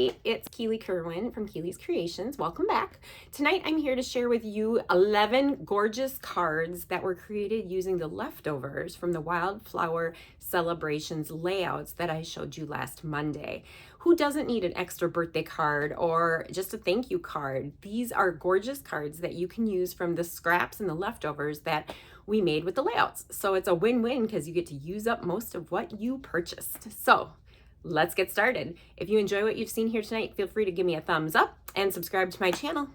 everybody, it's Keely Kerwin from Keely's Creations. Welcome back. Tonight I'm here to share with you 11 gorgeous cards that were created using the leftovers from the Wildflower Celebrations layouts that I showed you last Monday. Who doesn't need an extra birthday card or just a thank you card? These are gorgeous cards that you can use from the scraps and the leftovers that we made with the layouts. So it's a win-win because you get to use up most of what you purchased. So let's get started. If you enjoy what you've seen here tonight, feel free to give me a thumbs up and subscribe to my channel.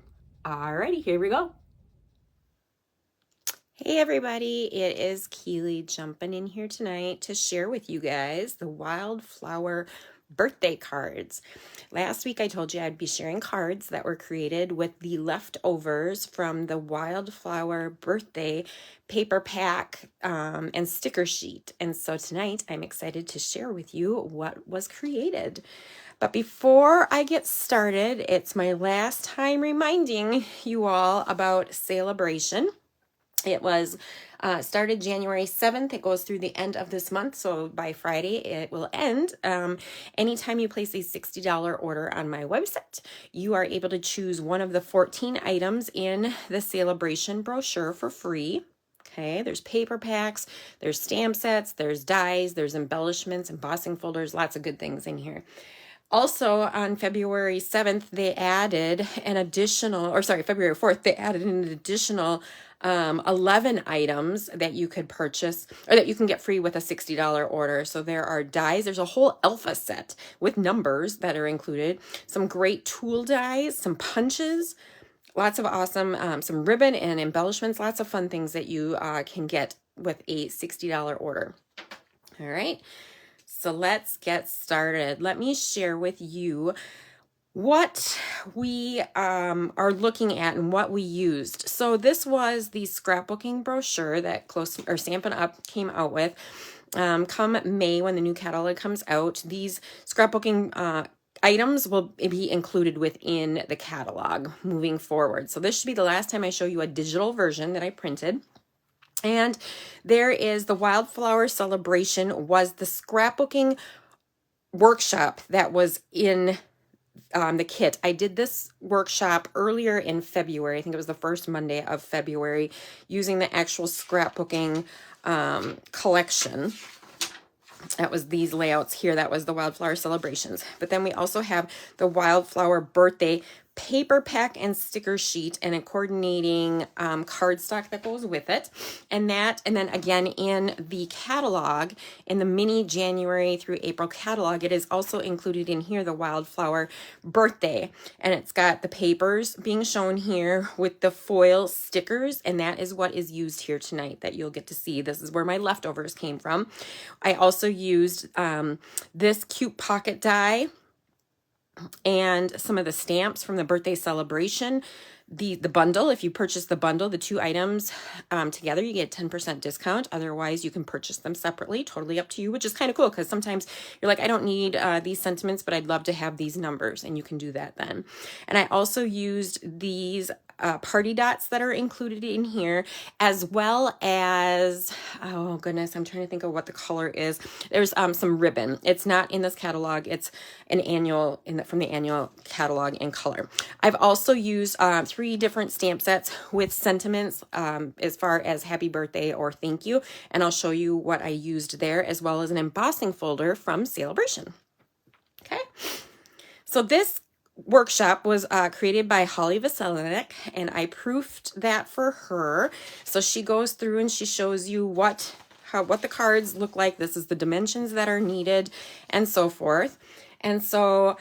Alrighty, here we go. Hey everybody, it is Keely jumping in here tonight to share with you guys the Wildflower birthday cards. Last week I told you I'd be sharing cards that were created with the leftovers from the Wildflower birthday paper pack and sticker sheet. And so tonight I'm excited to share with you what was created. But before I get started, it's my last time reminding you all about Sale-A-Bration. It was started January 7th. It goes through the end of this month. So by Friday, it will end. Anytime you place a $60 order on my website, you are able to choose one of the 14 items in the Sale-A-Bration brochure for free. Okay, there's paper packs, there's stamp sets, there's dies, there's embellishments, embossing folders, lots of good things in here. Also, on February 7th, they added an additional, or sorry, February 4th, they added an additional 11 items that you could purchase or that you can get free with a $60 order. So there are dies. There's a whole alpha set with numbers that are included. Some great tool dies, some punches, lots of awesome, some ribbon and embellishments, lots of fun things that you can get with a $60 order. All right. So let's get started. Let me share with you what we are looking at and what we used. So this was the scrapbooking brochure that Close or Stampin' Up came out with. Come May, when the new catalog comes out, these scrapbooking items will be included within the catalog moving forward. So this should be the last time I show you a digital version that I printed. And there is the Wildflower Celebration was the scrapbooking workshop that was in the kit. I did this workshop earlier in February. I think it was the first Monday of February, using the actual scrapbooking collection. That was these layouts here. That was the Wildflower Celebrations. But then we also have the Wildflower Birthday paper pack and sticker sheet and a coordinating cardstock that goes with it. And then again in the catalog, in the mini January through April catalog, it is also included in here, the Wildflower Birthday. And it's got the papers being shown here with the foil stickers. And that is what is used here tonight that you'll get to see. This is where my leftovers came from. I also used this cute pocket die and some of the stamps from the birthday celebration. The bundle, if you purchase the bundle, the two items together, you get 10% discount. Otherwise, you can purchase them separately, totally up to you, which is kind of cool because sometimes you're like, I don't need these sentiments, but I'd love to have these numbers, and you can do that then. And I also used these party dots that are included in here, as well as, oh goodness, I'm trying to think of what the color is. There's some ribbon. It's not in this catalog. It's an annual from the annual catalog in color. I've also used 3 different stamp sets with sentiments as far as happy birthday or thank you, and I'll show you what I used there, as well as an embossing folder from Sale-A-Bration. Okay, so this workshop was created by Holly Vasilinek, and I proofed that for her. So she goes through and she shows you what the cards look like. This is the dimensions that are needed and so forth. And so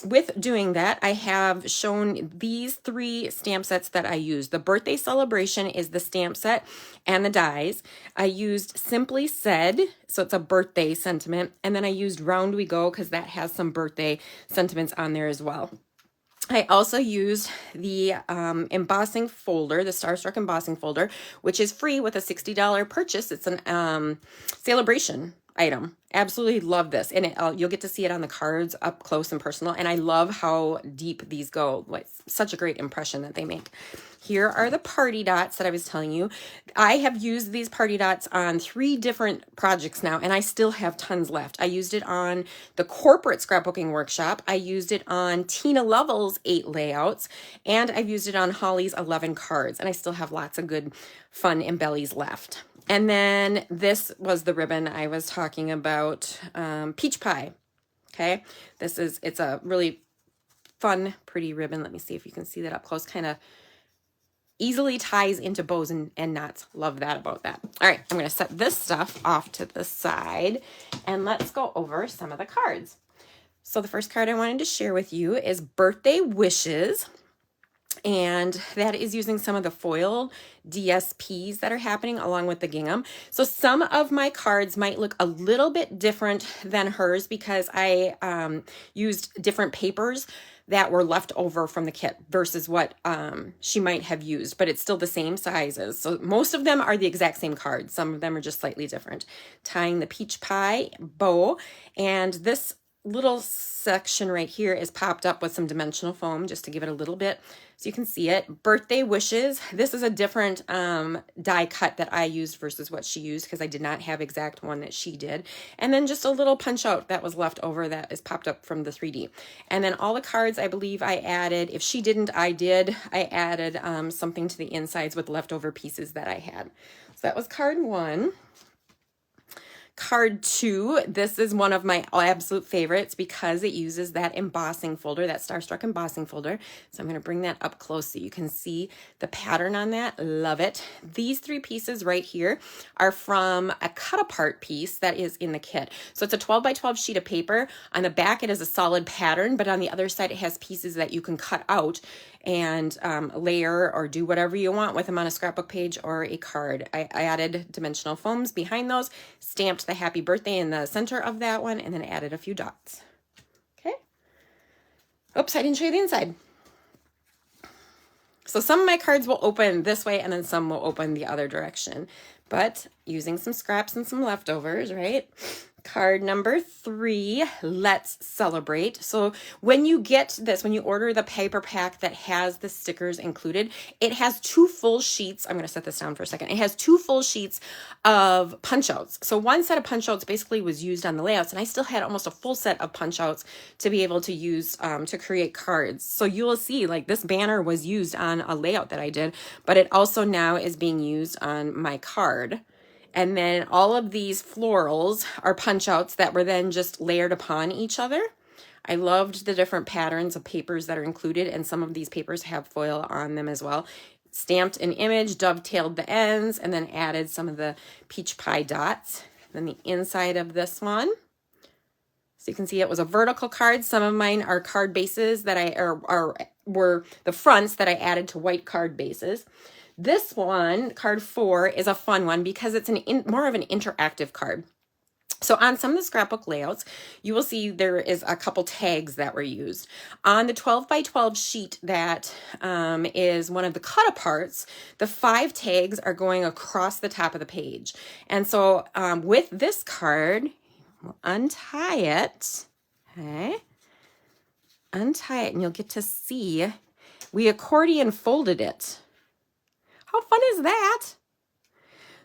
with doing that, I have shown these 3 stamp sets that I used. The birthday celebration is the stamp set and the dies. I used Simply Said, so it's a birthday sentiment. And then I used Round We Go because that has some birthday sentiments on there as well. I also used the embossing folder, the Starstruck embossing folder, which is free with a $60 purchase. It's an Sale-A-Bration item. Absolutely love this. And you'll get to see it on the cards up close and personal. And I love how deep these go. It's such a great impression that they make. Here are the party dots that I was telling you. I have used these party dots on 3 different projects now, and I still have tons left. I used it on the corporate scrapbooking workshop. I used it on Tina Lovell's 8 layouts, and I've used it on Holly's 11 cards. And I still have lots of good, fun embellies left. And then this was the ribbon I was talking about, peach pie. Okay, it's a really fun, pretty ribbon. Let me see if you can see that up close. Kind of easily ties into bows and knots. Love that about that. All right, I'm going to set this stuff off to the side, and let's go over some of the cards. So the first card I wanted to share with you is Birthday Wishes. And that is using some of the foil DSPs that are happening along with the gingham. So some of my cards might look a little bit different than hers because I used different papers that were left over from the kit versus what she might have used, but it's still the same sizes. So most of them are the exact same cards. Some of them are just slightly different. Tying the peach pie bow, and this little section right here is popped up with some dimensional foam just to give it a little bit so you can see it. Birthday Wishes. This is a different die cut that I used versus what she used because I did not have exact one that she did. And then just a little punch out that was left over that is popped up from the 3D. And then all the cards I believe I added, if she didn't, I did. I added something to the insides with leftover pieces that I had. So that was card 1. Card 2, this is one of my absolute favorites because it uses that embossing folder, that Starstruck embossing folder. So I'm going to bring that up close so you can see the pattern on that. Love it. These 3 pieces right here are from a cut apart piece that is in the kit. So it's a 12 by 12 sheet of paper. On the back it is a solid pattern, but on the other side it has pieces that you can cut out and layer or do whatever you want with them on a scrapbook page or a card. I added dimensional foams behind those, stamped the happy birthday in the center of that one, and then added a few dots. Okay. Oops, I didn't show you the inside. So some of my cards will open this way and then some will open the other direction, but using some scraps and some leftovers, right? Card number 3, Let's Celebrate. So when you get this, when you order the paper pack that has the stickers included, it has 2 full sheets. I'm going to set this down for a second. It has 2 full sheets of punch outs. So one set of punch outs basically was used on the layouts, and I still had almost a full set of punch outs to be able to use to create cards. So you will see like this banner was used on a layout that I did, but it also now is being used on my card. And then all of these florals are punch outs that were then just layered upon each other. I loved the different patterns of papers that are included, and some of these papers have foil on them as well. Stamped an image, dovetailed the ends, and then added some of the peach pie dots. Then the inside of this one. So you can see it was a vertical card. Some of mine are card bases that were the fronts that I added to white card bases. This one, card 4, is a fun one because it's more of an interactive card. So on some of the scrapbook layouts, you will see there is a couple tags that were used. On the 12 by 12 sheet that is one of the cut aparts, the 5 tags are going across the top of the page. And so with this card, we'll untie it, okay? Untie it and you'll get to see, we accordion folded it. How fun is that?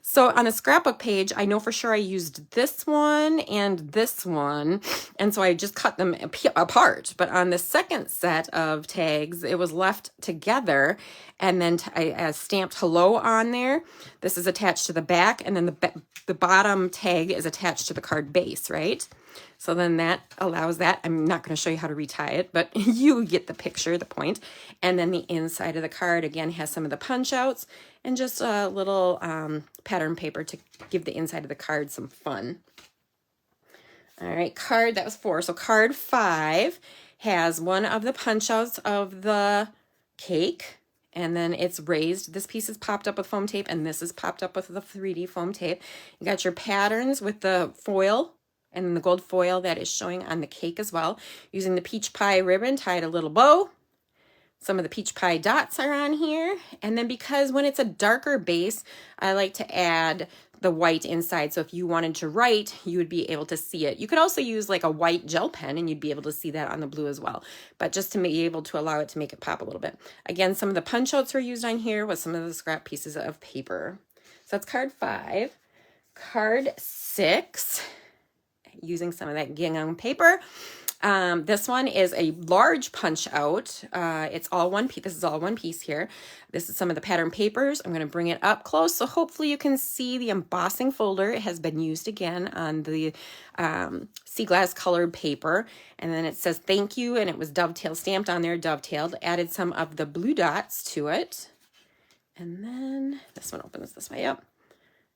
So on a scrapbook page, I know for sure I used this one and this one, and so I just cut them apart. But on the second set of tags, it was left together, and then I stamped hello on there. This is attached to the back, and then the bottom tag is attached to the card base, right? So then that allows that. I'm not going to show you how to retie it, but you get the picture, the point. And then the inside of the card, again, has some of the punch outs and just a little pattern paper to give the inside of the card some fun. All right, that was 4. So card 5 has one of the punch outs of the cake, and then it's raised. This piece is popped up with foam tape, and this is popped up with the 3D foam tape. You got your patterns with the foil, and then the gold foil that is showing on the cake as well. Using the peach pie ribbon, tied a little bow, Some of the peach pie dots are on here. And then because when it's a darker base, I like to add the white inside. So if you wanted to write, you would be able to see it. You could also use like a white gel pen and you'd be able to see that on the blue as well. But just to be able to allow it to make it pop a little bit. Again, some of the punch outs were used on here with some of the scrap pieces of paper. So that's card 5. Card 6, using some of that gingham paper. This one is a large punch out. It's all one piece. This is all one piece here. This is some of the pattern papers. I'm going to bring it up close so hopefully you can see the embossing folder. It has been used again on the sea glass colored paper. And then it says thank you, and it was dovetail stamped on there, dovetailed. Added some of the blue dots to it. And then this one opens this way up.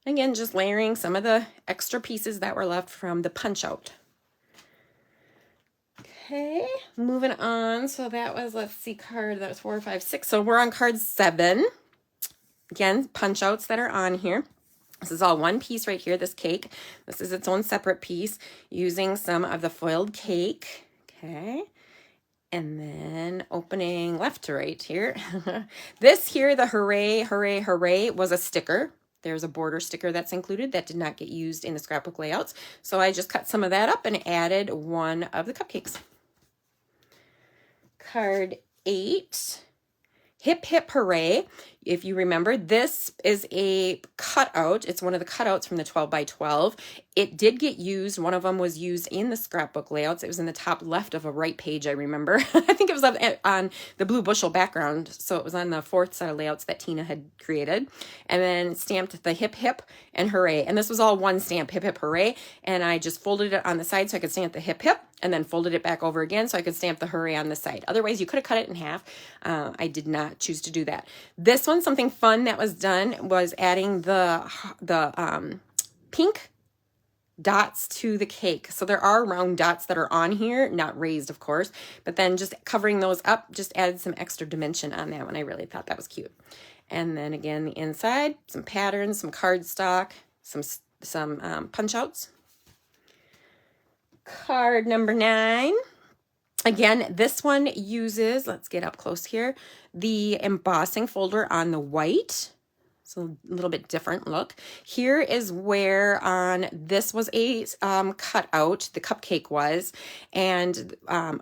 Again, just layering some of the extra pieces that were left from the punch out. Okay, moving on. So that was, let's see, that was 4, 5, 6. So we're on card 7. Again, punch outs that are on here. This is all one piece right here, this cake. This is its own separate piece using some of the foiled cake. Okay. And then opening left to right here. This here, the hooray, hooray, hooray, was a sticker. There's a border sticker that's included that did not get used in the scrapbook layouts. So I just cut some of that up and added one of the cupcakes. Card 8, hip hip hooray. If you remember, this is a cutout. It's one of the cutouts from the 12 by 12. It did get used. One of them was used in the scrapbook layouts. It was in the top left of a right page, I remember. I think it was on the blue bushel background. So it was on the 4th set of layouts that Tina had created. And then stamped the hip hip and hooray. And this was all one stamp, hip hip hooray. And I just folded it on the side so I could stamp the hip hip, and then folded it back over again so I could stamp the hooray on the side. Otherwise, you could have cut it in half. I did not choose to do that. This one, something fun that was done was adding the pink dots to the cake. So there are round dots that are on here, not raised, of course, but then just covering those up just added some extra dimension on that one. I really thought that was cute. And then again, the inside, some patterns, some cardstock, some punch outs. Card number 9. Again, this one uses, let's get up close here, the embossing folder on the white. So a little bit different look. Here is where this was a cutout, the cupcake was, and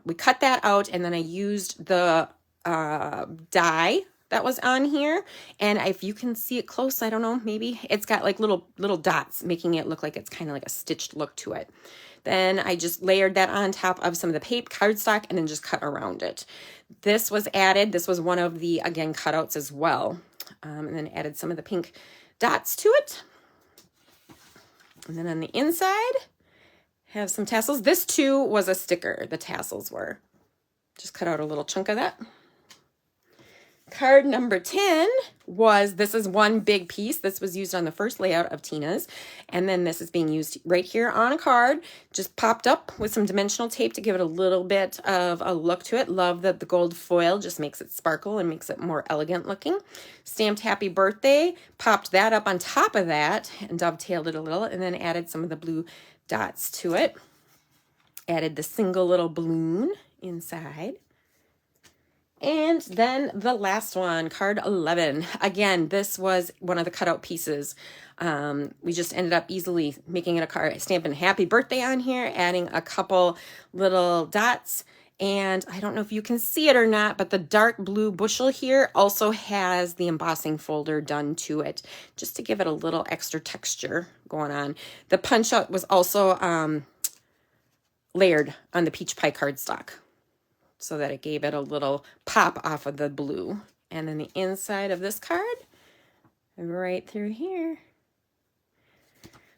we cut that out, and then I used the die that was on here, and if you can see it close, I don't know, maybe it's got like little dots, making it look like it's kind of like a stitched look to it. Then I just layered that on top of some of the paper cardstock and then just cut around it. This was added. This was one of the, again, cutouts as well. And then added some of the pink dots to it. And then on the inside, have some tassels. This too was a sticker, the tassels were. Just cut out a little chunk of that. Card number 10 this is one big piece. This was used on the first layout of Tina's. And then this is being used right here on a card. Just popped up with some dimensional tape to give it a little bit of a look to it. Love that the gold foil just makes it sparkle and makes it more elegant looking. Stamped happy birthday. Popped that up on top of that and dovetailed it a little. And then added some of the blue dots to it. Added the single little balloon inside. And then the last one, card 11. Again, this was one of the cutout pieces. We just ended up easily making it a card, stamping happy birthday on here, adding a couple little dots. And I don't know if you can see it or not, but the dark blue bushel here also has the embossing folder done to it, just to give it a little extra texture going on. The punch out was also layered on the peach pie cardstock, so that it gave it a little pop off of the blue. And then the inside of this card, right through here.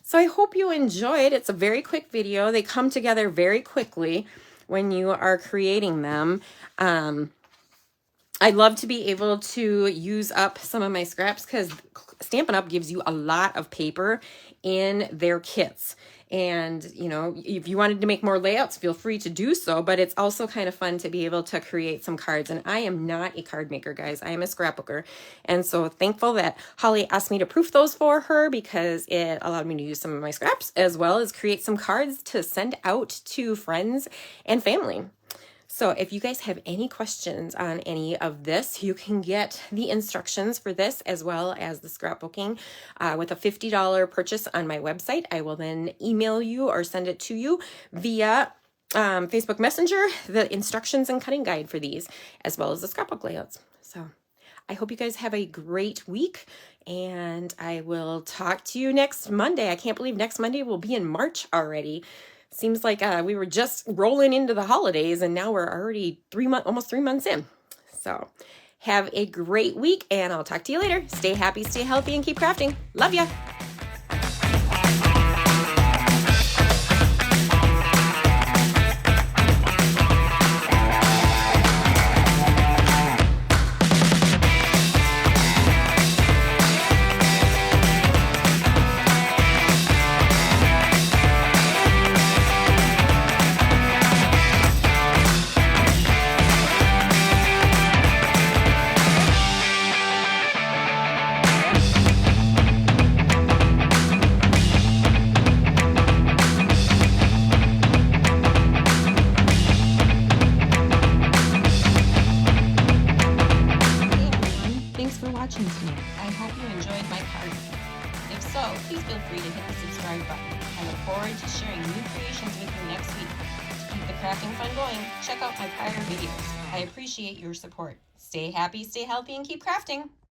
So I hope you enjoyed. It's a very quick video. They come together very quickly when you are creating them. I love to be able to use up some of my scraps because Stampin' Up! Gives you a lot of paper in their kits. And, you know, if you wanted to make more layouts, feel free to do so, but it's also kind of fun to be able to create some cards. And I am not a card maker, guys. I am a scrapbooker. And so thankful that Holly asked me to proof those for her because it allowed me to use some of my scraps as well as create some cards to send out to friends and family. So if you guys have any questions on any of this, you can get the instructions for this as well as the scrapbooking with a $50 purchase on my website. I will then email you or send it to you via Facebook Messenger, the instructions and cutting guide for these, as well as the scrapbook layouts. So I hope you guys have a great week, and I will talk to you next Monday. I can't believe next Monday will be in March already. Seems like we were just rolling into the holidays, and now we're already almost 3 months in. So have a great week, and I'll talk to you later. Stay happy, stay healthy, and keep crafting. Love ya. Tonight. I hope you enjoyed my card. If so, please feel free to hit the subscribe button. I look forward to sharing new creations with you next week. To keep the crafting fun going, check out my prior videos. I appreciate your support. Stay happy, stay healthy, and keep crafting.